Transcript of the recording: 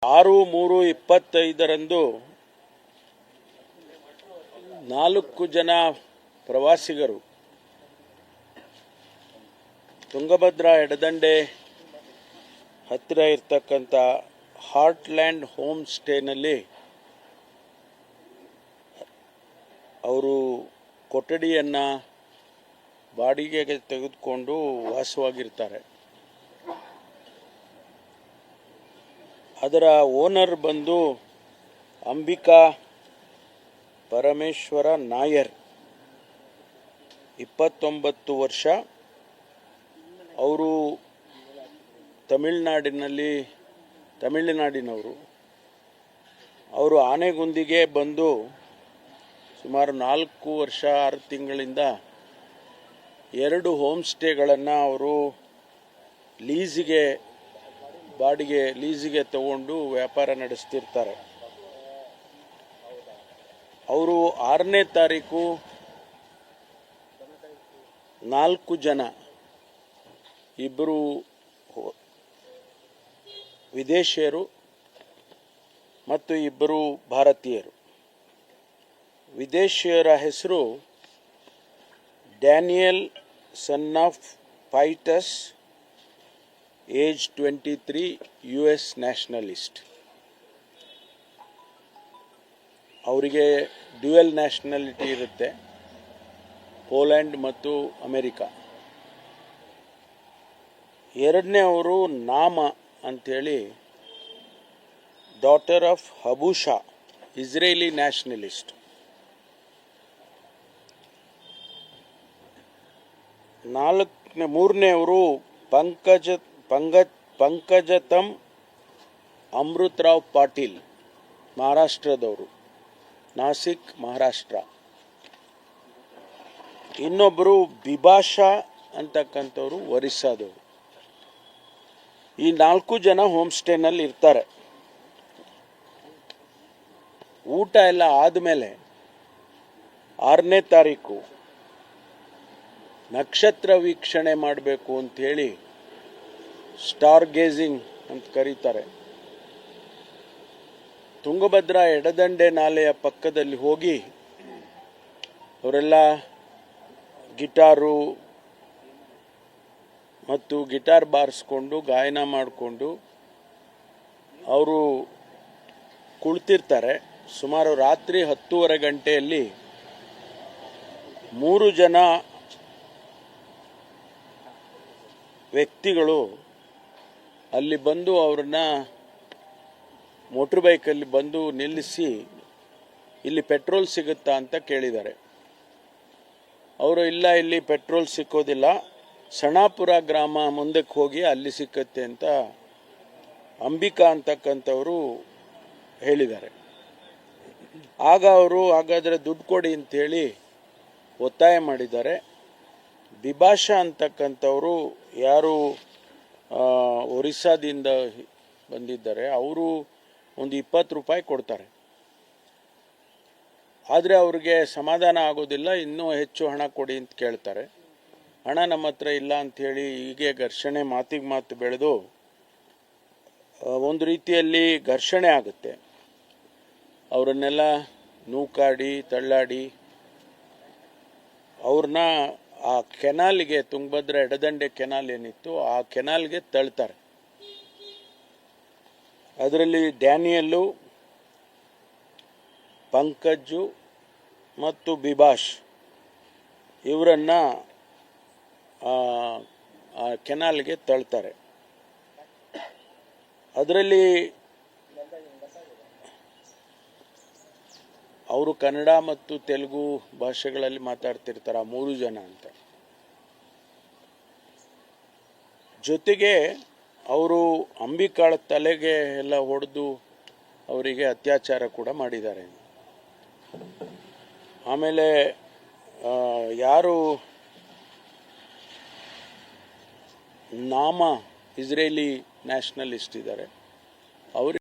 6/3/25 4 ಜನ ಪ್ರವಾಸಿಗರು ತುಂಗಭದ್ರಾ ಎಡದಂಡೆ ಹತ್ತಿರ ಇರತಕ್ಕಂಥ ಹಾರ್ಟ್ಲ್ಯಾಂಡ್ ಹೋಮ್ ಸ್ಟೇನಲ್ಲಿ ಅವರು ಕೊಠಡಿಯನ್ನು ಬಾಡಿಗೆಗೆ ತೆಗೆದುಕೊಂಡು ವಾಸವಾಗಿರ್ತಾರೆ. ಅದರ ಓನರ್ ಬಂದು ಅಂಬಿಕಾ ಪರಮೇಶ್ವರ ನಾಯರ್, 29 ವರ್ಷ. ಅವರು ತಮಿಳುನಾಡಿನವರು. ಅವರು ಆನೆಗುಂದಿಗೆ ಬಂದು ಸುಮಾರು 4 ವರ್ಷ 6 ತಿಂಗಳಿಂದ 2 ಹೋಮ್ ಸ್ಟೇಗಳನ್ನು ಅವರು ಲೀಸಿಗೆ ತಗೊಂಡು ವ್ಯಾಪಾರ ನಡೆಸ್ತಿರ್ತಾರೆ. ಅವರು 6ನೇ ತಾರೀಕು 4 ಜನ, 2 ವಿದೇಶಿಯರು ಮತ್ತು 2 ಭಾರತೀಯರು. ವಿದೇಶಿಯರ ಹೆಸರು ಡ್ಯಾನಿಯಲ್ ಸನ್ ಆಫ್ ಫೈಟಸ್, ಏಜ್ 23, US ನ್ಯಾಷನಲಿಸ್ಟ್. ಅವರಿಗೆ ಡ್ಯುಯಲ್ ನ್ಯಾಷನಾಲಿಟಿ ಇರುತ್ತೆ, ಪೋಲ್ಯಾಂಡ್ ಮತ್ತು ಅಮೆರಿಕ. ಎರಡನೇವರು ನಾಮ ಅಂಥೇಳಿ, ಡಾಟರ್ ಆಫ್ ಹಬೂಷಾ, ಇಸ್ರೇಲಿ ನ್ಯಾಷನಲಿಸ್ಟ್. ಮೂರನೇವರು ಪಂಕಜತಮ್ ಅಮೃತರಾವ್ ಪಾಟೀಲ್, ಮಹಾರಾಷ್ಟ್ರದವರು, ನಾಸಿಕ್, ಮಹಾರಾಷ್ಟ್ರ. ಇನ್ನೊಬ್ಬರು ಬಿಭಾಷಾ ಅಂತಕ್ಕಂಥವ್ರು, ಒರಿಸ್ಸಾದವರು. ಈ 4 ಜನ ಹೋಮ್ ಸ್ಟೇನಲ್ಲಿ ಇರ್ತಾರೆ. ಊಟ ಎಲ್ಲ ಆದಮೇಲೆ 6ನೇ ತಾರೀಕು ನಕ್ಷತ್ರ ವೀಕ್ಷಣೆ ಮಾಡಬೇಕು ಅಂಥೇಳಿ ಸ್ಟಾರ್ ಗೇಜಿಂಗ್ ಅಂತ ಕರೀತಾರೆ. ತುಂಗಭದ್ರಾ ಎಡದಂಡೆ ನಾಲೆಯ ಪಕ್ಕದಲ್ಲಿ ಹೋಗಿ ಅವರೆಲ್ಲ ಗಿಟಾರು ಮತ್ತು ಗಿಟಾರ್ ಬಾರಿಸ್ಕೊಂಡು ಗಾಯನ ಮಾಡಿಕೊಂಡು ಅವರು ಕುಳಿತಿರ್ತಾರೆ. ಸುಮಾರು ರಾತ್ರಿ 10:30 ಗಂಟೆಯಲ್ಲಿ 3 ಜನ ವ್ಯಕ್ತಿಗಳು ಅಲ್ಲಿ ಬಂದು ಅವ್ರನ್ನ ಮೋಟರ್ ಬೈಕಲ್ಲಿ ಬಂದು ನಿಲ್ಲಿಸಿ, ಇಲ್ಲಿ ಪೆಟ್ರೋಲ್ ಸಿಗುತ್ತಾ ಅಂತ ಕೇಳಿದ್ದಾರೆ. ಅವರು ಇಲ್ಲ, ಇಲ್ಲಿ ಪೆಟ್ರೋಲ್ ಸಿಕ್ಕೋದಿಲ್ಲ, ಸಣಾಪುರ ಗ್ರಾಮ ಮುಂದಕ್ಕೆ ಹೋಗಿ ಅಲ್ಲಿ ಸಿಕ್ಕತ್ತೆ ಅಂತ ಅಂಬಿಕಾ ಅಂತಕ್ಕಂಥವರು ಹೇಳಿದ್ದಾರೆ. ಆಗ ಅವರು ಹಾಗಾದರೆ ದುಡ್ಡು ಕೊಡಿ ಅಂತೇಳಿ ಒತ್ತಾಯ ಮಾಡಿದ್ದಾರೆ. ಬಿಭಾಷಾ ಅಂತಕ್ಕಂಥವರು ಯಾರು ಒರಿಸ್ಸಾದಿಂದ ಬಂದಿದ್ದಾರೆ, ಅವರು ಒಂದು 20 ರೂಪಾಯಿ ಕೊಡ್ತಾರೆ. ಆದರೆ ಅವ್ರಿಗೆ ಸಮಾಧಾನ ಆಗೋದಿಲ್ಲ, ಇನ್ನೂ ಹೆಚ್ಚು ಹಣ ಕೊಡಿ ಅಂತ ಕೇಳ್ತಾರೆ. ಹಣ ನಮ್ಮ ಹತ್ರ ಇಲ್ಲ ಅಂಥೇಳಿ ಹೀಗೆ ಘರ್ಷಣೆ, ಮಾತಿಗೆ ಮಾತು ಬೆಳೆದು ಒಂದು ರೀತಿಯಲ್ಲಿ ಘರ್ಷಣೆ ಆಗುತ್ತೆ. ಅವರನ್ನೆಲ್ಲ ನೂಕಾಡಿ ತಳ್ಳಾಡಿ ಅವ್ರನ್ನ ಆ ಕೆನಾಲ್ಗೆ, ತುಂಗಭದ್ರಾ ಎಡದಂಡೆ ಕೆನಾಲ್ ಏನಿತ್ತು ಆ ಕೆನಾಲ್ಗೆ ತಳ್ತಾರೆ. ಅದರಲ್ಲಿ ಡ್ಯಾನಿಯಲ್ಲು, ಪಂಕಜು ಮತ್ತು ಬಿಭಾಷ್ ಇವರನ್ನ ಆ ಕೆನಾಲ್ಗೆ ತಳ್ತಾರೆ. ಅದರಲ್ಲಿ ಅವರು ಕನ್ನಡ ಮತ್ತು ತೆಲುಗು ಭಾಷೆಗಳಲ್ಲಿ ಮಾತಾಡ್ತಿರ್ತಾರೆ, 3 ಜನ ಅಂತ. ಜೊತೆಗೆ ಅವರು ಅಂಬಿಕಾಳ ತಲೆಗೆ ಎಲ್ಲ ಹೊಡೆದು ಅವರಿಗೆ ಅತ್ಯಾಚಾರ ಕೂಡ ಮಾಡಿದ್ದಾರೆ. ಆಮೇಲೆ ಯಾರು ನಾಮ ಇಸ್ರೇಲಿ ನ್ಯಾಷನಲಿಸ್ಟ್ ಇದ್ದಾರೆ, ಅವರು